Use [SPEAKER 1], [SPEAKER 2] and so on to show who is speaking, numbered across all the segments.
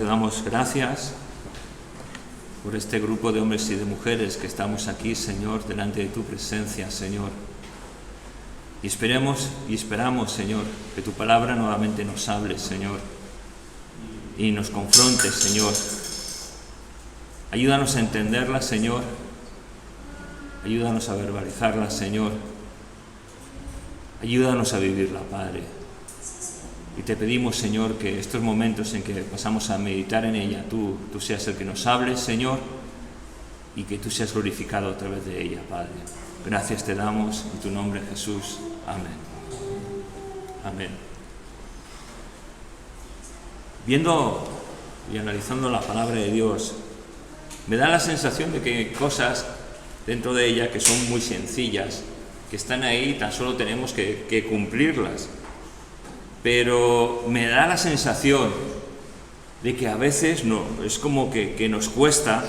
[SPEAKER 1] damos gracias por este grupo de hombres y de mujeres que estamos aquí, Señor, delante de tu presencia, Señor. Y esperamos, Señor, que tu palabra nuevamente nos hable, Señor, y nos confronte, Señor. Ayúdanos a entenderla, Señor. Ayúdanos a verbalizarla, Señor. Ayúdanos a vivirla, Padre. Y te pedimos, Señor, que estos momentos en que pasamos a meditar en ella, tú seas el que nos hables, Señor, y que tú seas glorificado a través de ella, Padre. Gracias te damos en tu nombre, Jesús. Amén. Amén. Viendo y analizando la palabra de Dios, me da la sensación de que hay cosas dentro de ella que son muy sencillas, que están ahí, tan solo tenemos que cumplirlas. Pero me da la sensación de que a veces es como que nos cuesta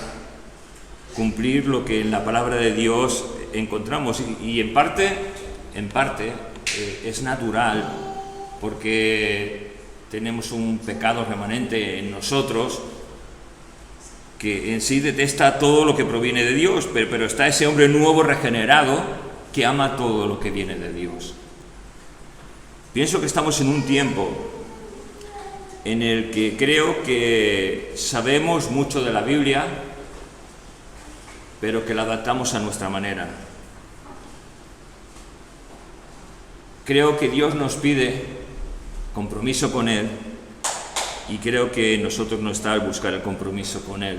[SPEAKER 1] cumplir lo que en la palabra de Dios encontramos. Y en parte es natural, porque tenemos un pecado remanente en nosotros que en sí detesta todo lo que proviene de Dios, pero está ese hombre nuevo regenerado que ama todo lo que viene de Dios. Pienso que estamos en un tiempo en el que creo que sabemos mucho de la Biblia, pero que la adaptamos a nuestra manera. Creo que Dios nos pide compromiso con Él, y creo que nosotros no está al buscar el compromiso con Él.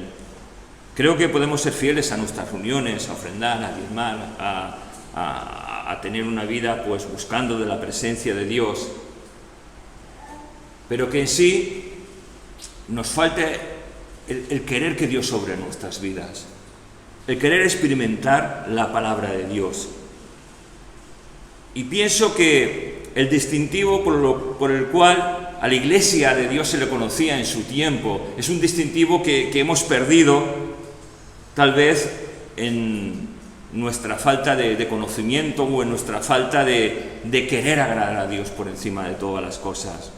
[SPEAKER 1] Creo que podemos ser fieles a nuestras reuniones, a ofrendar, a diezmar, a tener una vida pues buscando de la presencia de Dios, pero que en sí nos falte el querer que Dios obre en nuestras vidas, el querer experimentar la palabra de Dios. Y pienso que el distintivo por el cual a la Iglesia de Dios se le conocía en su tiempo es un distintivo que hemos perdido, tal vez en nuestra falta de conocimiento o en nuestra falta de querer agradar a Dios por encima de todas las cosas.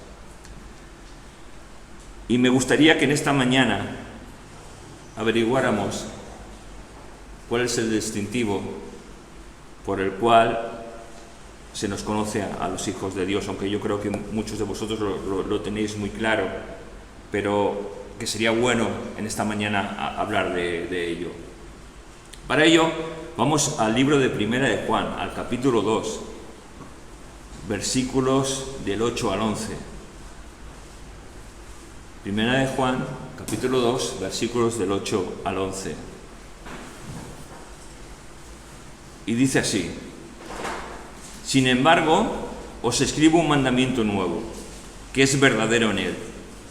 [SPEAKER 1] Y me gustaría que en esta mañana averiguáramos cuál es el distintivo por el cual se nos conoce a los hijos de Dios, aunque yo creo que muchos de vosotros lo tenéis muy claro, pero que sería bueno en esta mañana hablar de ello. Para ello, vamos al libro de Primera de Juan, al capítulo 2, versículos del 8 al 11. Primera de Juan, capítulo 2, versículos del 8 al 11. Y dice así: sin embargo, os escribo un mandamiento nuevo, que es verdadero en Él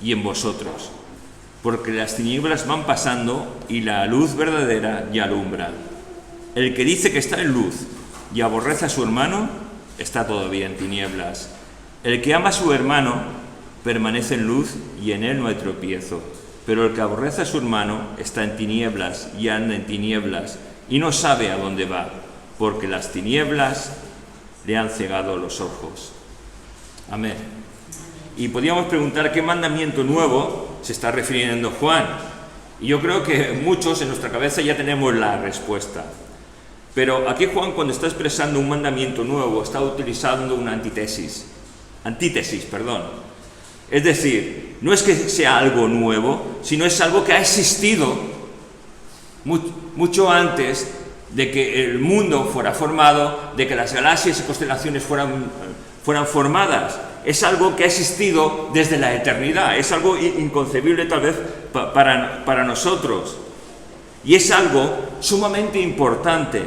[SPEAKER 1] y en vosotros, porque las tinieblas van pasando y la luz verdadera ya alumbra. El que dice que está en luz y aborrece a su hermano, está todavía en tinieblas. El que ama a su hermano permanece en luz y en él no hay tropiezo. Pero el que aborrece a su hermano está en tinieblas y anda en tinieblas y no sabe a dónde va, porque las tinieblas le han cegado los ojos. Amén. Y podríamos preguntar qué mandamiento nuevo se está refiriendo Juan. Y yo creo que muchos en nuestra cabeza ya tenemos la respuesta. Pero aquí Juan, cuando está expresando un mandamiento nuevo, está utilizando una antítesis. Es decir, no es que sea algo nuevo, sino es algo que ha existido mucho antes de que el mundo fuera formado, de que las galaxias y constelaciones fueran formadas. Es algo que ha existido desde la eternidad, es algo inconcebible tal vez para nosotros. Y es algo sumamente importante,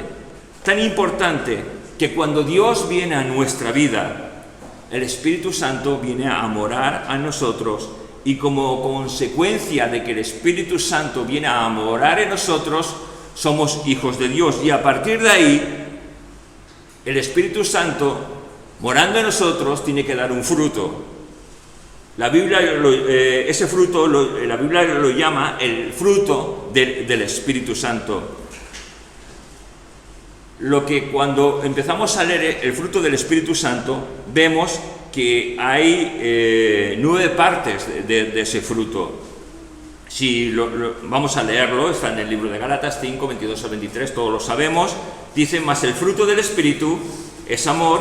[SPEAKER 1] tan importante que cuando Dios viene a nuestra vida, el Espíritu Santo viene a morar a nosotros, y como consecuencia de que el Espíritu Santo viene a morar en nosotros, somos hijos de Dios. Y a partir de ahí, el Espíritu Santo, morando en nosotros, tiene que dar un fruto. La Biblia ese fruto, la Biblia lo llama el fruto del Espíritu Santo. Lo que cuando empezamos a leer el fruto del Espíritu Santo, vemos que hay 9 partes de ese fruto. Vamos a leerlo, está en el libro de Gálatas 5, 22 al 23, todos lo sabemos. Dice: mas el fruto del Espíritu es amor,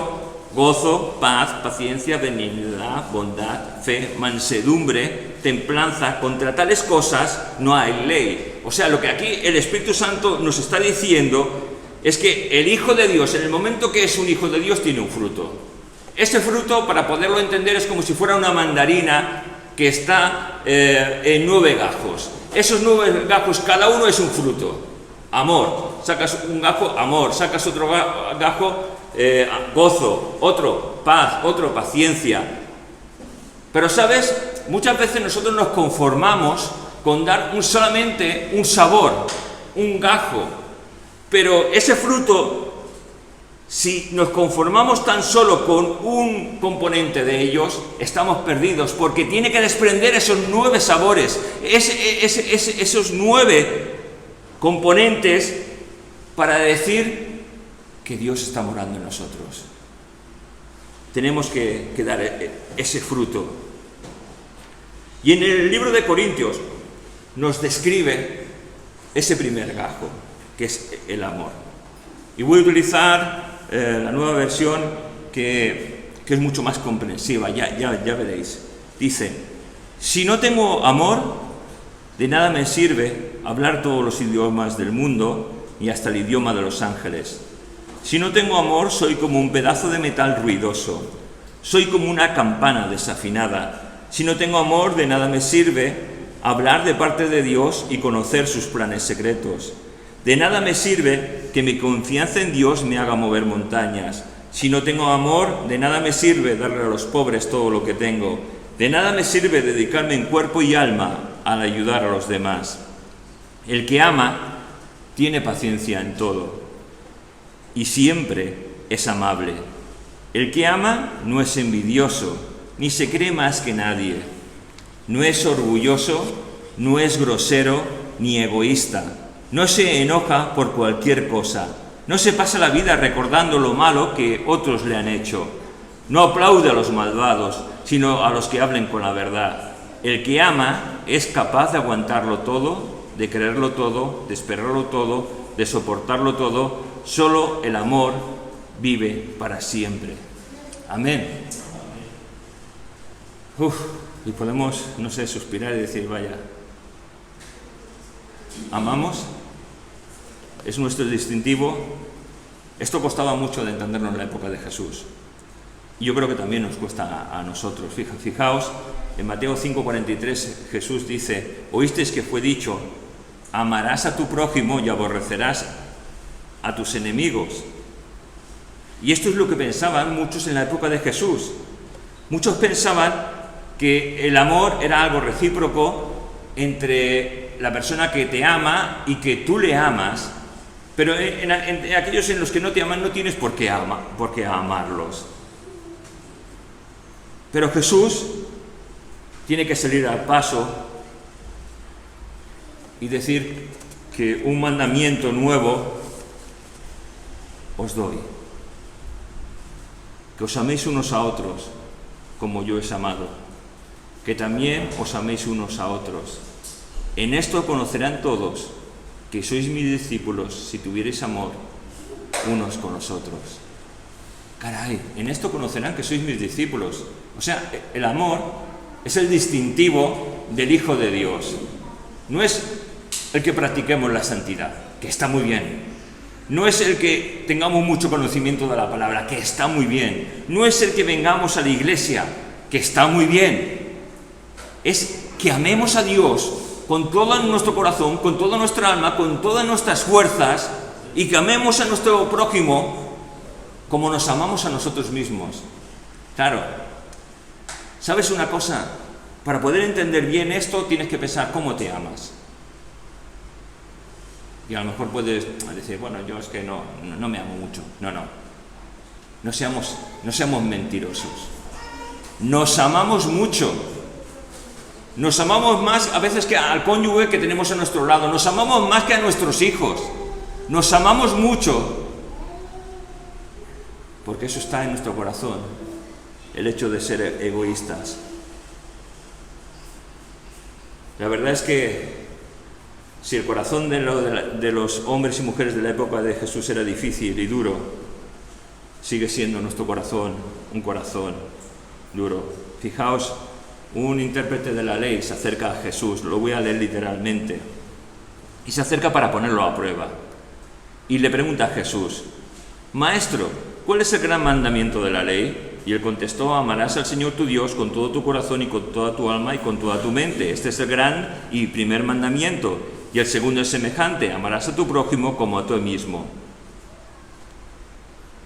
[SPEAKER 1] gozo, paz, paciencia, benignidad, bondad, fe, mansedumbre, templanza. Contra tales cosas no hay ley. O sea, lo que aquí el Espíritu Santo nos está diciendo es que el Hijo de Dios, en el momento que es un Hijo de Dios, tiene un fruto. Ese fruto, para poderlo entender, es como si fuera una mandarina que está en 9 gajos. Esos 9 gajos, cada uno es un fruto. Amor, sacas un gajo, amor, sacas otro gajo, gozo, otro, paz, otro, paciencia. Pero, ¿sabes? Muchas veces nosotros nos conformamos con dar solamente un sabor, un gajo. Pero ese fruto, si nos conformamos tan solo con un componente de ellos, estamos perdidos, porque tiene que desprender esos 9 sabores, esos 9 componentes para decir que Dios está morando en nosotros. Tenemos que dar ese fruto. Y en el libro de Corintios nos describe ese primer gajo, que es el amor. Y voy a utilizar la nueva versión que es mucho más comprensiva, ya veréis. Dice: si no tengo amor, de nada me sirve hablar todos los idiomas del mundo y hasta el idioma de los ángeles. Si no tengo amor, soy como un pedazo de metal ruidoso, soy como una campana desafinada. Si no tengo amor, de nada me sirve hablar de parte de Dios y conocer sus planes secretos. De nada me sirve que mi confianza en Dios me haga mover montañas. Si no tengo amor, de nada me sirve darle a los pobres todo lo que tengo. De nada me sirve dedicarme en cuerpo y alma al ayudar a los demás. El que ama tiene paciencia en todo y siempre es amable. El que ama no es envidioso, ni se cree más que nadie. No es orgulloso, no es grosero, ni egoísta. No se enoja por cualquier cosa. No se pasa la vida recordando lo malo que otros le han hecho. No aplaude a los malvados, sino a los que hablen con la verdad. El que ama es capaz de aguantarlo todo, de creerlo todo, de esperarlo todo, de soportarlo todo. Solo el amor vive para siempre. Amén. Y podemos, suspirar y decir: vaya, ¿amamos? Es nuestro distintivo. Esto costaba mucho de entenderlo en la época de Jesús. Y yo creo que también nos cuesta a nosotros. Fijaos, en Mateo 5:43 Jesús dice: oísteis que fue dicho, amarás a tu prójimo y aborrecerás a tus enemigos. Y esto es lo que pensaban muchos en la época de Jesús. Muchos pensaban que el amor era algo recíproco entre la persona que te ama y que tú le amas, pero en aquellos en los que no te aman no tienes por qué amarlos. Pero Jesús tiene que salir al paso y decir que un mandamiento nuevo os doy: que os améis unos a otros como yo os he amado, que también os améis unos a otros. En esto conocerán todos que sois mis discípulos si tuvierais amor unos con los otros. Caray, en esto conocerán que sois mis discípulos. O sea, el amor es el distintivo del Hijo de Dios. No es el que practiquemos la santidad, que está muy bien. No es el que tengamos mucho conocimiento de la palabra, que está muy bien. No es el que vengamos a la iglesia, que está muy bien. Es que amemos a Dios con todo nuestro corazón, con toda nuestra alma, con todas nuestras fuerzas, y que amemos a nuestro prójimo como nos amamos a nosotros mismos. Claro, ¿sabes una cosa? Para poder entender bien esto tienes que pensar cómo te amas. Y a lo mejor puedes decir: bueno, yo es que no me amo mucho. No seamos mentirosos. Nos amamos mucho. Nos amamos más a veces que al cónyuge que tenemos a nuestro lado. Nos amamos más que a nuestros hijos. Nos amamos mucho. Porque eso está en nuestro corazón, el hecho de ser egoístas. La verdad es que si el corazón de los hombres y mujeres de la época de Jesús era difícil y duro, sigue siendo nuestro corazón un corazón duro. Fijaos, un intérprete de la ley se acerca a Jesús, lo voy a leer literalmente, y se acerca para ponerlo a prueba. Y le pregunta a Jesús: Maestro, ¿cuál es el gran mandamiento de la ley? Y él contestó: amarás al Señor tu Dios con todo tu corazón y con toda tu alma y con toda tu mente. Este es el gran y primer mandamiento. Y el segundo es semejante: amarás a tu prójimo como a ti mismo.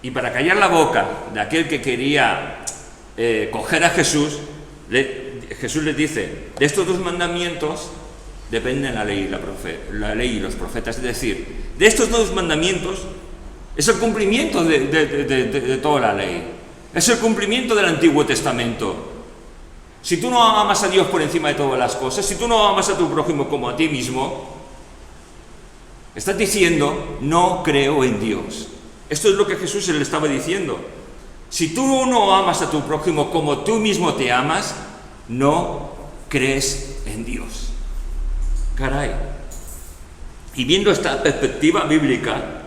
[SPEAKER 1] Y para callar la boca de aquel que quería coger a Jesús, Jesús les dice: de estos dos mandamientos dependen la ley y los profetas. Es decir, de estos dos mandamientos es el cumplimiento de toda la ley. Es el cumplimiento del Antiguo Testamento. Si tú no amas a Dios por encima de todas las cosas, si tú no amas a tu prójimo como a ti mismo, estás diciendo: no creo en Dios. Esto es lo que Jesús le estaba diciendo. Si tú no amas a tu prójimo como tú mismo te amas, no crees en Dios. Caray. Y viendo esta perspectiva bíblica,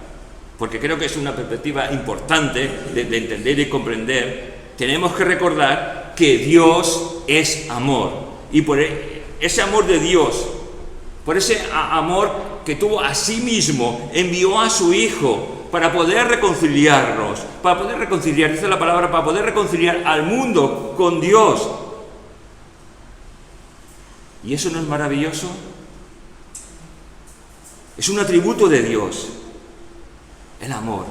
[SPEAKER 1] porque creo que es una perspectiva importante de entender y comprender, tenemos que recordar que Dios es amor. Y por ese amor de Dios, por ese amor que tuvo a sí mismo, envió a su Hijo para poder reconciliarnos, dice la palabra, para poder reconciliar al mundo con Dios. ¿Y eso no es maravilloso? Es un atributo de Dios. El amor.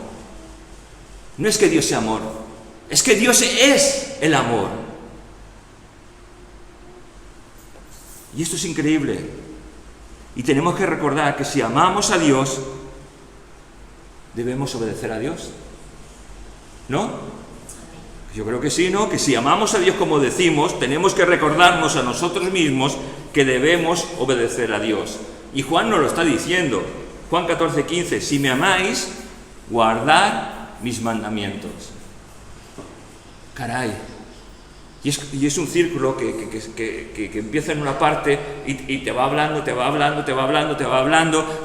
[SPEAKER 1] No es que Dios sea amor, es que Dios es el amor. Y esto es increíble. Y tenemos que recordar que si amamos a Dios, debemos obedecer a Dios. ¿No? Yo creo que sí, ¿no? Que si amamos a Dios como decimos, tenemos que recordarnos a nosotros mismos que debemos obedecer a Dios. Y Juan nos lo está diciendo. Juan 14:15, si me amáis, guardar mis mandamientos. Caray. Y es un círculo que empieza en una parte y te va hablando, te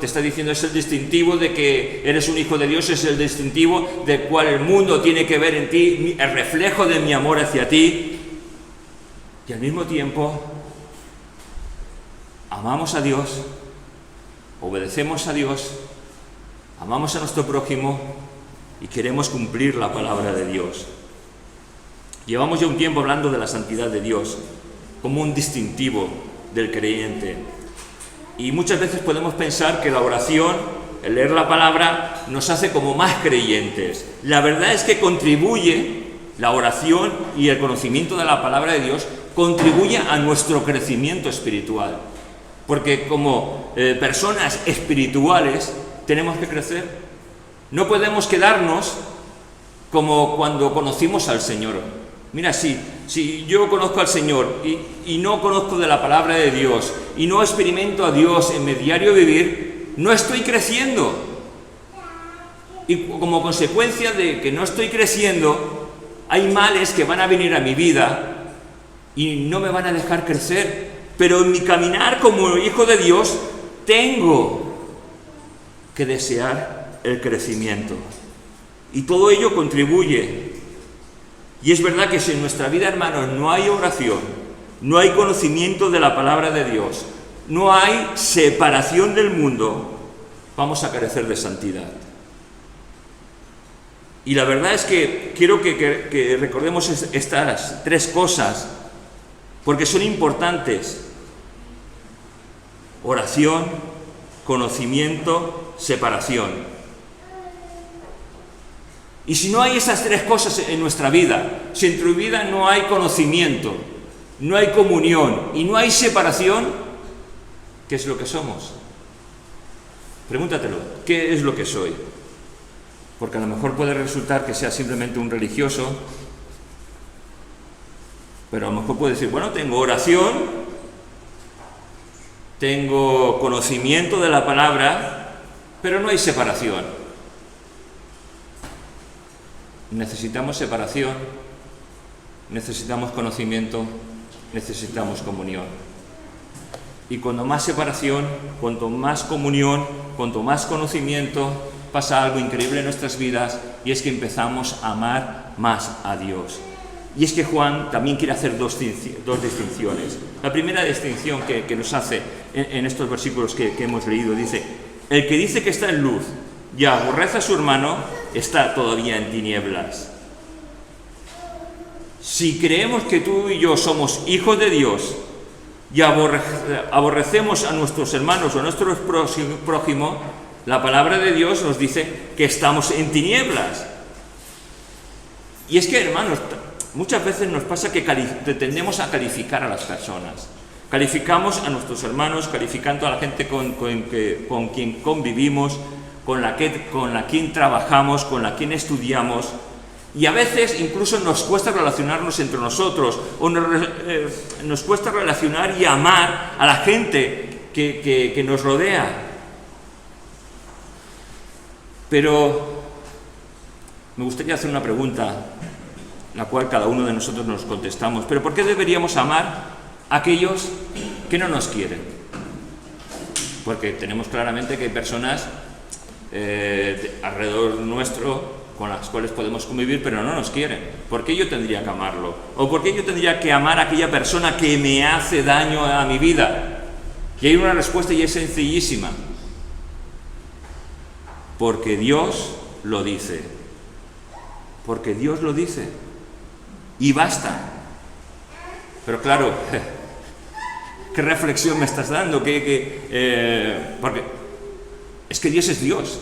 [SPEAKER 1] está diciendo: es el distintivo de que eres un hijo de Dios, es el distintivo del cual el mundo tiene que ver en ti, el reflejo de mi amor hacia ti. Y al mismo tiempo, amamos a Dios, obedecemos a Dios, amamos a nuestro prójimo y queremos cumplir la palabra de Dios. Llevamos ya un tiempo hablando de la santidad de Dios como un distintivo del creyente. Y muchas veces podemos pensar que la oración, el leer la palabra, nos hace como más creyentes. La verdad es que contribuye, la oración y el conocimiento de la palabra de Dios, contribuye a nuestro crecimiento espiritual. Porque como personas espirituales tenemos que crecer. No podemos quedarnos como cuando conocimos al Señor. Mira, si yo conozco al Señor y no conozco de la palabra de Dios y no experimento a Dios en mi diario vivir, no estoy creciendo. Y como consecuencia de que no estoy creciendo, hay males que van a venir a mi vida y no me van a dejar crecer. Pero en mi caminar como hijo de Dios tengo que desear el crecimiento. Y todo ello contribuye. Y es verdad que si en nuestra vida, hermanos, no hay oración, no hay conocimiento de la palabra de Dios, no hay separación del mundo, vamos a carecer de santidad. Y la verdad es que quiero que recordemos estas tres cosas, porque son importantes: oración, conocimiento, separación. Y si no hay esas tres cosas en nuestra vida, si en tu vida no hay conocimiento, no hay comunión y no hay separación, ¿qué es lo que somos? Pregúntatelo, ¿qué es lo que soy? Porque a lo mejor puede resultar que sea simplemente un religioso, pero a lo mejor puede decir: bueno, tengo oración, tengo conocimiento de la palabra, pero no hay separación. Necesitamos separación, necesitamos conocimiento, necesitamos comunión. Y cuanto más separación, cuanto más comunión, cuanto más conocimiento, pasa algo increíble en nuestras vidas, y es que empezamos a amar más a Dios. Y es que Juan también quiere hacer dos distinciones. La primera distinción que nos hace en estos versículos que hemos leído, dice: el que dice que está en luz y aborrece a su hermano, está todavía en tinieblas. Si creemos que tú y yo somos hijos de Dios y aborrecemos a nuestros hermanos o a nuestro prójimo, la palabra de Dios nos dice que estamos en tinieblas. Y es que, hermanos, muchas veces nos pasa que tendemos a calificar a las personas. Calificamos a nuestros hermanos, calificando a la gente con quien convivimos, con la quien trabajamos, con la quien estudiamos. Y a veces incluso nos cuesta relacionarnos entre nosotros, o nos cuesta relacionar y amar a la gente que nos rodea. Pero me gustaría hacer una pregunta, la cual cada uno de nosotros nos contestamos. ¿Pero por qué deberíamos amar a aquellos que no nos quieren? Porque tenemos claramente que hay personas alrededor nuestro con las cuales podemos convivir, pero no nos quieren. ¿Por qué yo tendría que amarlo? ¿O por qué yo tendría que amar a aquella persona que me hace daño a mi vida? Y hay una respuesta, y es sencillísima. Porque Dios lo dice. Porque Dios lo dice. Y basta. Pero claro, ¿qué reflexión me estás dando? Porque es que Dios es Dios.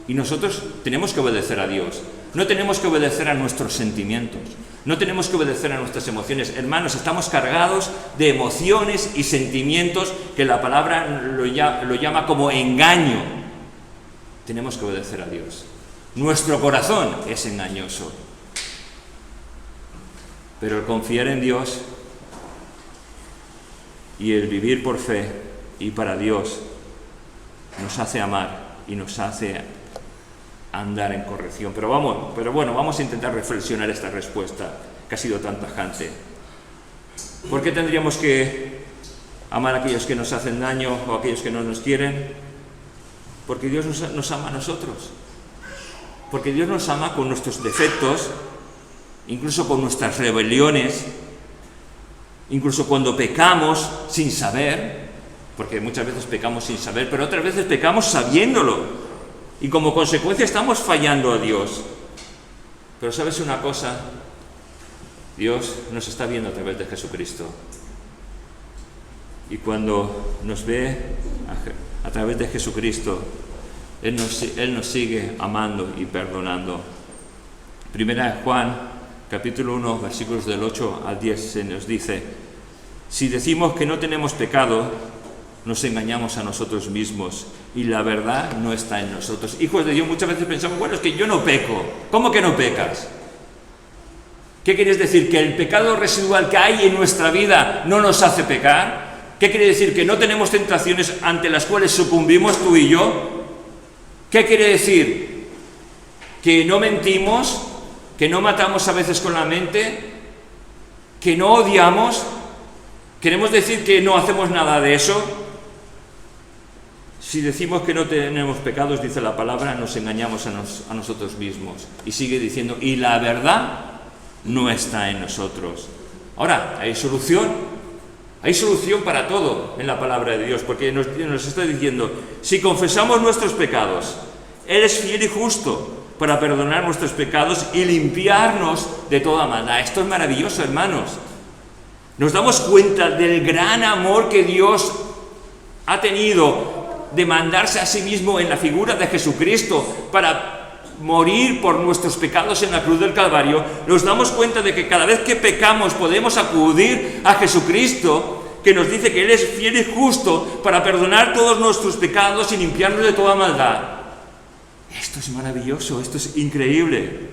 [SPEAKER 1] Y nosotros tenemos que obedecer a Dios. No tenemos que obedecer a nuestros sentimientos. No tenemos que obedecer a nuestras emociones. Hermanos, estamos cargados de emociones y sentimientos que la palabra lo llama como engaño. Tenemos que obedecer a Dios. Nuestro corazón es engañoso. Pero el confiar en Dios y el vivir por fe y para Dios nos hace amar y nos hace andar en corrección. Pero bueno, vamos a intentar reflexionar esta respuesta que ha sido tan tajante. ¿Por qué tendríamos que amar a aquellos que nos hacen daño o a aquellos que no nos quieren? Porque Dios nos ama a nosotros. Porque Dios nos ama con nuestros defectos, incluso con nuestras rebeliones, incluso cuando pecamos sin saber, porque muchas veces pecamos sin saber, pero otras veces pecamos sabiéndolo. Y como consecuencia estamos fallando a Dios. Pero ¿sabes una cosa? Dios nos está viendo a través de Jesucristo. Y cuando nos ve a través de Jesucristo, Él nos sigue amando y perdonando. Primera de Juan, capítulo 1, versículos del 8 al 10, se nos dice: si decimos que no tenemos pecado, nos engañamos a nosotros mismos y la verdad no está en nosotros. Hijos de Dios, muchas veces pensamos, bueno, es que yo no peco. ¿Cómo que no pecas? ¿Qué quieres decir? ¿Que el pecado residual que hay en nuestra vida no nos hace pecar? ¿Qué quiere decir? ¿Que no tenemos tentaciones ante las cuales sucumbimos tú y yo? ¿Qué quiere decir? ¿Que no mentimos? ¿Que no matamos a veces con la mente? ¿Que no odiamos? ¿Queremos decir que no hacemos nada de eso? Si decimos que no tenemos pecados, dice la palabra, nos engañamos a nosotros mismos. Y sigue diciendo, y la verdad no está en nosotros. Ahora, hay solución para todo en la palabra de Dios, porque nos está diciendo, si confesamos nuestros pecados, Él es fiel y justo para perdonar nuestros pecados y limpiarnos de toda maldad. Esto es maravilloso, hermanos. Nos damos cuenta del gran amor que Dios ha tenido de mandarse a sí mismo en la figura de Jesucristo para morir por nuestros pecados en la cruz del Calvario. Nos damos cuenta de que cada vez que pecamos podemos acudir a Jesucristo, que nos dice que Él es fiel y justo para perdonar todos nuestros pecados y limpiarnos de toda maldad. Esto es maravilloso, esto es increíble.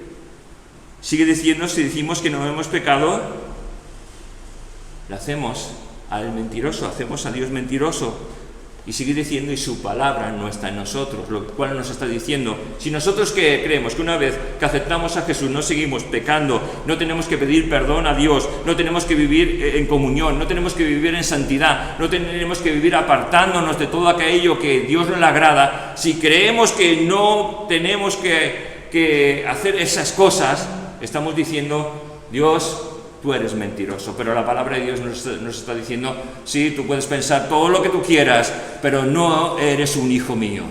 [SPEAKER 1] Sigue diciendo, si decimos que no hemos pecado, le hacemos al mentiroso, hacemos a Dios mentiroso. Y sigue diciendo, y su palabra no está en nosotros, lo cual nos está diciendo, si nosotros que creemos que una vez que aceptamos a Jesús no seguimos pecando, no tenemos que pedir perdón a Dios, no tenemos que vivir en comunión, no tenemos que vivir en santidad, no tenemos que vivir apartándonos de todo aquello que Dios no le agrada, si creemos que no tenemos que hacer esas cosas, estamos diciendo, Dios, tú eres mentiroso. Pero la palabra de Dios nos está diciendo, sí, tú puedes pensar todo lo que tú quieras, pero no eres un hijo mío.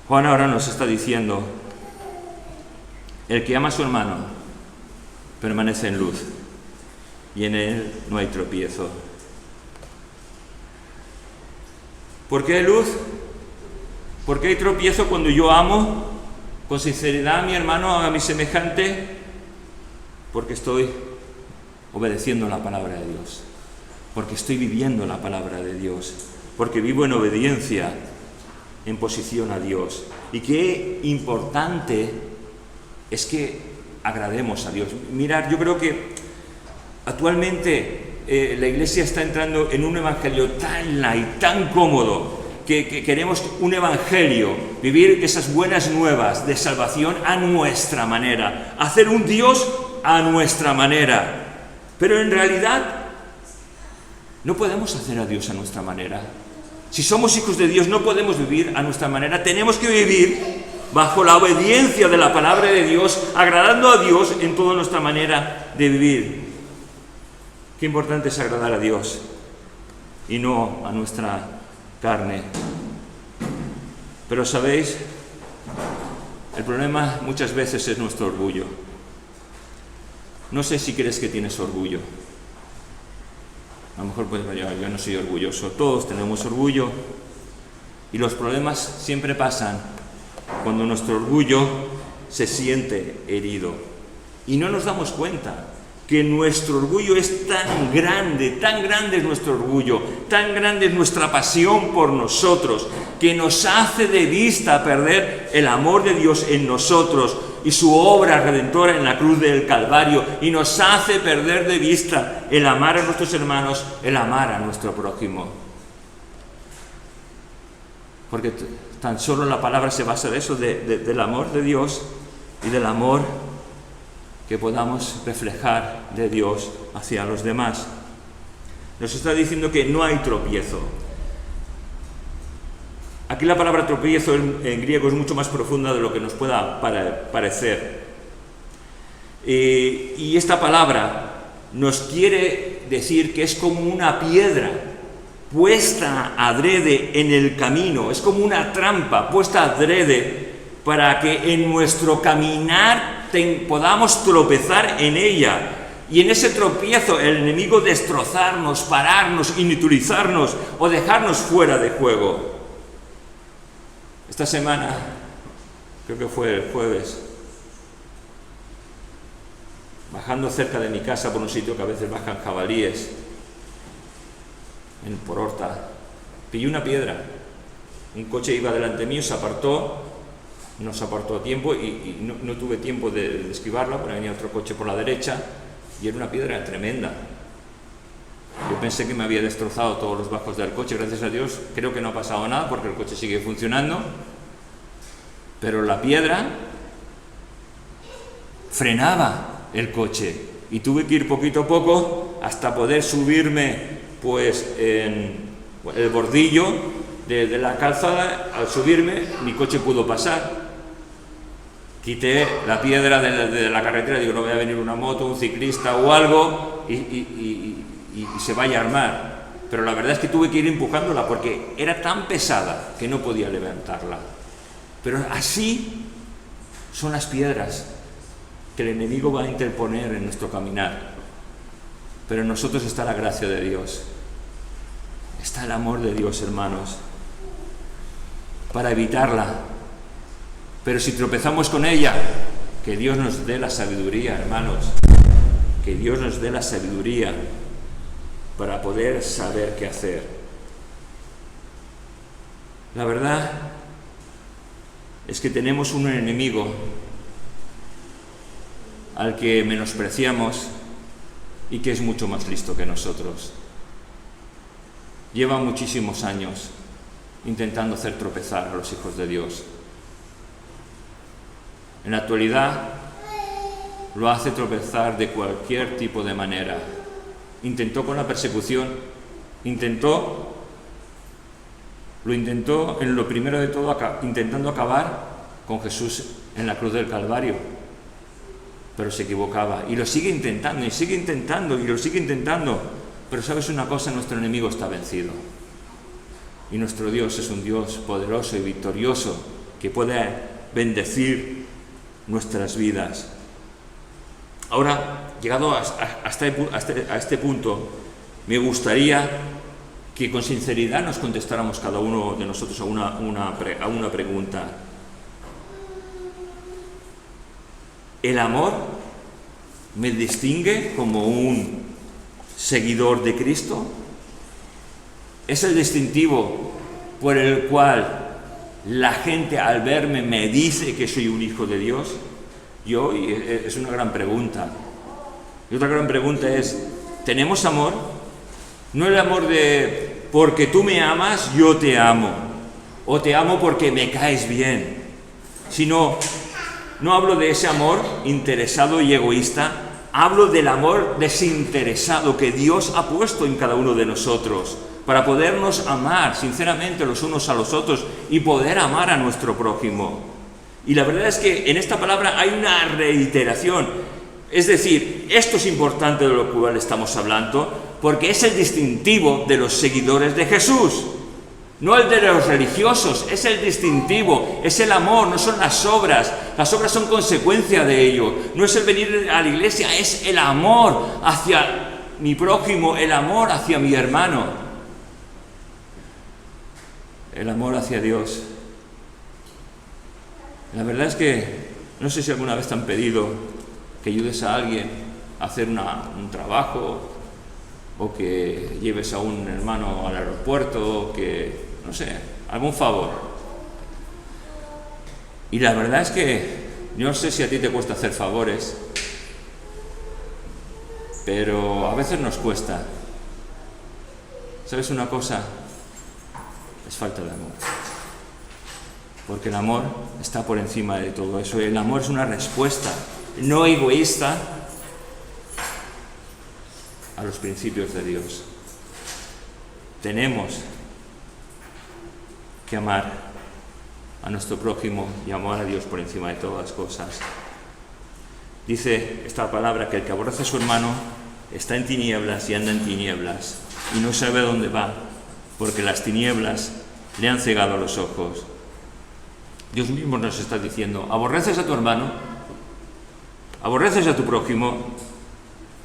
[SPEAKER 1] Juan ahora nos está diciendo, el que ama a su hermano permanece en luz y en él no hay tropiezo. ¿Por qué hay luz? ¿Por qué hay tropiezo cuando yo amo con sinceridad a mi hermano, a mi semejante? Porque estoy obedeciendo la palabra de Dios, porque estoy viviendo la palabra de Dios, porque vivo en obediencia, en posición a Dios. Y qué importante es que agrademos a Dios. Mirad, yo creo que actualmente la Iglesia está entrando en un evangelio tan light, tan cómodo, que queremos un evangelio, vivir esas buenas nuevas de salvación a nuestra manera, hacer un Dios a nuestra manera. Pero en realidad no podemos hacer a Dios a nuestra manera. Si somos hijos de Dios no podemos vivir a nuestra manera, tenemos que vivir bajo la obediencia de la palabra de Dios, agradando a Dios en toda nuestra manera de vivir. Qué importante es agradar a Dios y no a nuestra carne. Pero sabéis, el problema muchas veces es nuestro orgullo. No sé si crees que tienes orgullo. A lo mejor puedes decir, yo no soy orgulloso. Todos tenemos orgullo. Y los problemas siempre pasan cuando nuestro orgullo se siente herido. Y no nos damos cuenta que nuestro orgullo es tan grande es nuestro orgullo, tan grande es nuestra pasión por nosotros, que nos hace de vista perder el amor de Dios en nosotros y su obra redentora en la cruz del Calvario, y nos hace perder de vista el amar a nuestros hermanos, el amar a nuestro prójimo. Porque tan solo la palabra se basa en eso, del amor de Dios y del amor que podamos reflejar de Dios hacia los demás. Nos está diciendo que no hay tropiezo. Aquí la palabra tropiezo en griego es mucho más profunda de lo que nos pueda parecer. Y esta palabra nos quiere decir que es como una piedra puesta adrede en el camino, es como una trampa puesta adrede para que en nuestro caminar podamos tropezar en ella, y en ese tropiezo el enemigo destrozarnos, pararnos, inutilizarnos o dejarnos fuera de juego. Esta semana, creo que fue el jueves, bajando cerca de mi casa por un sitio que a veces bajan jabalíes, por Horta, pillé una piedra. Un coche iba delante mío, se apartó, nos apartó a tiempo y no tuve tiempo de esquivarla, porque venía otro coche por la derecha y era una piedra tremenda. Yo pensé que me había destrozado todos los bajos del coche. Gracias a Dios creo que no ha pasado nada porque el coche sigue funcionando, pero la piedra frenaba el coche y tuve que ir poquito a poco hasta poder subirme pues en el bordillo de la calzada. Al subirme mi coche pudo pasar. Quité la piedra de la carretera, digo, no voy a venir una moto, un ciclista o algo y se vaya a armar. Pero la verdad es que tuve que ir empujándola porque era tan pesada que no podía levantarla. Pero así son las piedras que el enemigo va a interponer en nuestro caminar. Pero en nosotros está la gracia de Dios, está el amor de Dios, hermanos, para evitarla. Pero si tropezamos con ella, que Dios nos dé la sabiduría, hermanos, que Dios nos dé la sabiduría para poder saber qué hacer. La verdad es que tenemos un enemigo al que menospreciamos y que es mucho más listo que nosotros. Lleva muchísimos años intentando hacer tropezar a los hijos de Dios. En la actualidad lo hace tropezar de cualquier tipo de manera. Intentó con la persecución, lo intentó en lo primero de todo, intentando acabar con Jesús en la cruz del Calvario, pero se equivocaba y lo sigue intentando y sigue intentando y lo sigue intentando. Pero sabes una cosa, nuestro enemigo está vencido y nuestro Dios es un Dios poderoso y victorioso que puede bendecir nuestras vidas. Ahora, llegado a este punto, me gustaría que con sinceridad nos contestáramos cada uno de nosotros a una pregunta. ¿El amor me distingue como un seguidor de Cristo? ¿Es el distintivo por el cual la gente al verme me dice que soy un hijo de Dios? Es una gran pregunta. Y otra gran pregunta es, ¿tenemos amor? No el amor de porque tú me amas, yo te amo, o te amo porque me caes bien, sino, no hablo de ese amor interesado y egoísta, hablo del amor desinteresado que Dios ha puesto en cada uno de nosotros para podernos amar sinceramente los unos a los otros y poder amar a nuestro prójimo. Y la verdad es que en esta palabra hay una reiteración. Es decir, esto es importante de lo cual estamos hablando, porque es el distintivo de los seguidores de Jesús. No el de los religiosos, es el distintivo, es el amor, no son las obras. Las obras son consecuencia de ello. No es el venir a la iglesia, es el amor hacia mi prójimo, el amor hacia mi hermano, el amor hacia Dios. La verdad es que no sé si alguna vez te han pedido que ayudes a alguien a hacer un trabajo, o que lleves a un hermano al aeropuerto, o que, no sé, algún favor. Y la verdad es que yo no sé si a ti te cuesta hacer favores, pero a veces nos cuesta. ¿Sabes una cosa? Es falta de amor. Porque el amor está por encima de todo eso. El amor es una respuesta no egoísta a los principios de Dios. Tenemos que amar a nuestro prójimo y amar a Dios por encima de todas las cosas. Dice esta palabra que el que aborrece a su hermano está en tinieblas y anda en tinieblas y no sabe a dónde va, porque las tinieblas le han cegado los ojos. Dios mismo nos está diciendo, ¿aborreces a tu hermano? ¿Aborreces a tu prójimo?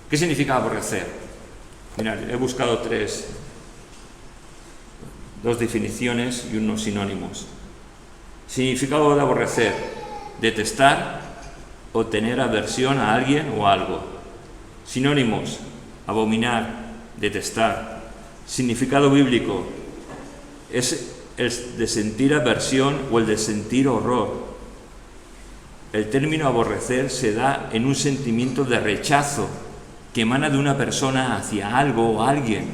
[SPEAKER 1] ¿Qué significa aborrecer? Mirad, he buscado dos definiciones y unos sinónimos. Significado de aborrecer: detestar o tener aversión a alguien o a algo. Sinónimos: abominar, detestar. Significado bíblico: es el de sentir aversión o el de sentir horror. El término aborrecer se da en un sentimiento de rechazo que emana de una persona hacia algo o alguien.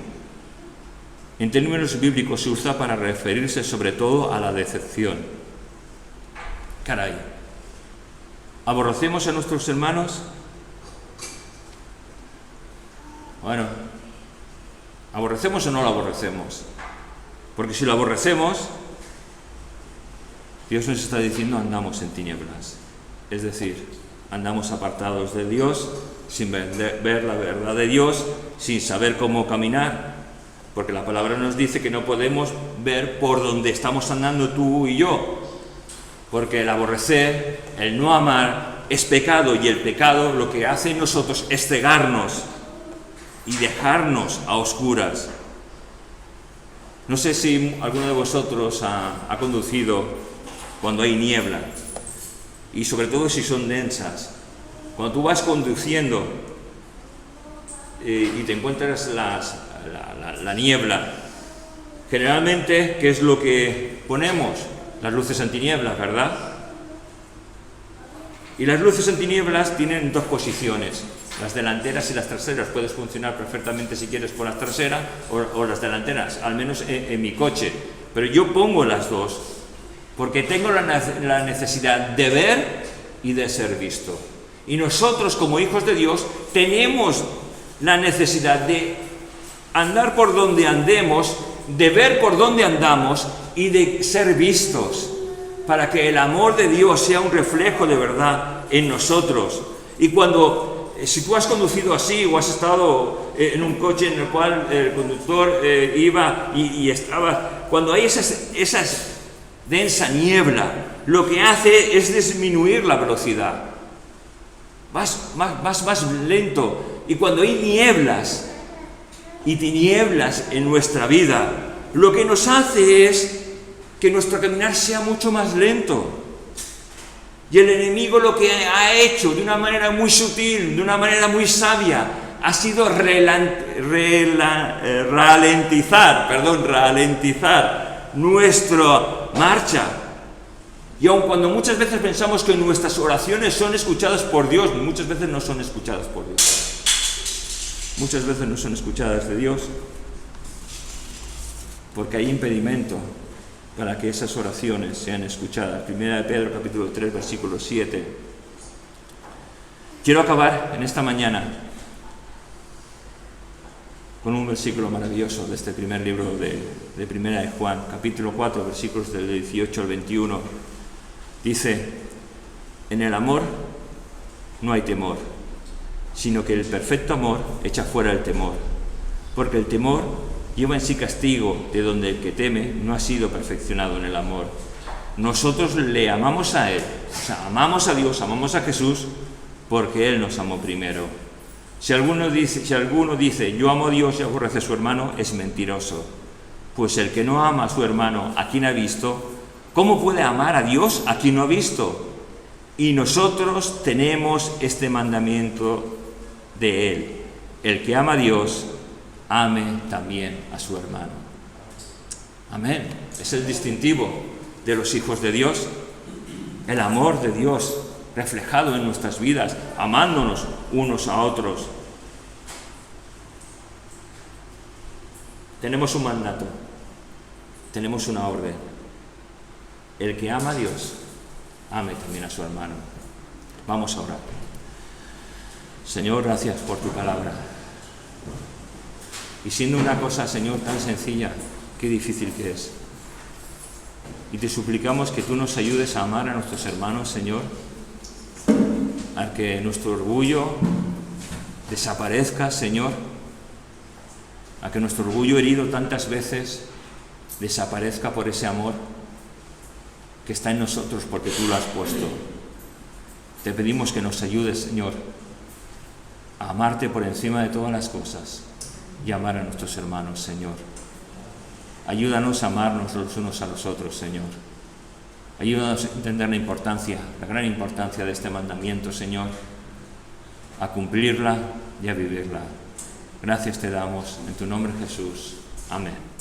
[SPEAKER 1] En términos bíblicos se usa para referirse sobre todo a la decepción. Caray, ¿aborrecemos a nuestros hermanos? Bueno, ¿aborrecemos o no lo aborrecemos? Porque si lo aborrecemos, Dios nos está diciendo andamos en tinieblas. Es decir, andamos apartados de Dios, sin ver la verdad de Dios, sin saber cómo caminar, porque la palabra nos dice que no podemos ver por donde estamos andando tú y yo, porque el aborrecer, el no amar, es pecado, y el pecado lo que hace en nosotros es cegarnos y dejarnos a oscuras. No sé si alguno de vosotros ha conducido cuando hay niebla, y sobre todo si son densas. Cuando tú vas conduciendo y te encuentras la niebla, generalmente, ¿qué es lo que ponemos? Las luces antinieblas, ¿verdad? Y las luces antinieblas tienen dos posiciones. Las delanteras y las traseras. Puedes funcionar perfectamente si quieres con las traseras o las delanteras, al menos en mi coche. Pero yo pongo las dos porque tengo la necesidad de ver y de ser visto. Y nosotros, como hijos de Dios, tenemos la necesidad de andar por donde andemos, de ver por donde andamos y de ser vistos, para que el amor de Dios sea un reflejo de verdad en nosotros. Y si tú has conducido así o has estado en un coche en el cual el conductor iba y estaba, cuando hay esas densa niebla, lo que hace es disminuir la velocidad. Vas más lento. Y cuando hay nieblas y tinieblas en nuestra vida, lo que nos hace es que nuestro caminar sea mucho más lento. Y el enemigo lo que ha hecho de una manera muy sutil, de una manera muy sabia, ha sido ralentizar nuestra marcha. Y aun cuando muchas veces pensamos que nuestras oraciones son escuchadas por Dios, muchas veces no son escuchadas por Dios. Muchas veces no son escuchadas de Dios porque hay impedimento para que esas oraciones sean escuchadas. Primera de Pedro, capítulo 3, versículo 7. Quiero acabar en esta mañana con un versículo maravilloso de este primer libro de Primera de Juan, capítulo 4, versículos del 18 al 21. Dice: en el amor no hay temor, sino que el perfecto amor echa fuera el temor, porque el temor lleva en sí castigo, de donde el que teme no ha sido perfeccionado en el amor. Nosotros le amamos a Él, o sea, amamos a Dios, amamos a Jesús, porque Él nos amó primero. Si alguno dice yo amo a Dios y aborrece a su hermano, es mentiroso. Pues el que no ama a su hermano, a quien ha visto, ¿cómo puede amar a Dios a quien no ha visto? Y nosotros tenemos este mandamiento de Él: el que ama a Dios, ame también a su hermano. Amén. Es el distintivo de los hijos de Dios, el amor de Dios reflejado en nuestras vidas, amándonos unos a otros. Tenemos un mandato, tenemos una orden: el que ama a Dios, ame también a su hermano. Vamos a orar. Señor, gracias por tu palabra. Y siendo una cosa, Señor, tan sencilla, qué difícil que es. Y te suplicamos que tú nos ayudes a amar a nuestros hermanos, Señor, a que nuestro orgullo desaparezca, Señor, a que nuestro orgullo herido tantas veces desaparezca por ese amor que está en nosotros porque tú lo has puesto. Te pedimos que nos ayudes, Señor, a amarte por encima de todas las cosas y amar a nuestros hermanos, Señor. Ayúdanos a amarnos los unos a los otros, Señor. Ayúdanos a entender la gran importancia de este mandamiento, Señor, a cumplirla y a vivirla. Gracias te damos en tu nombre, Jesús. Amén.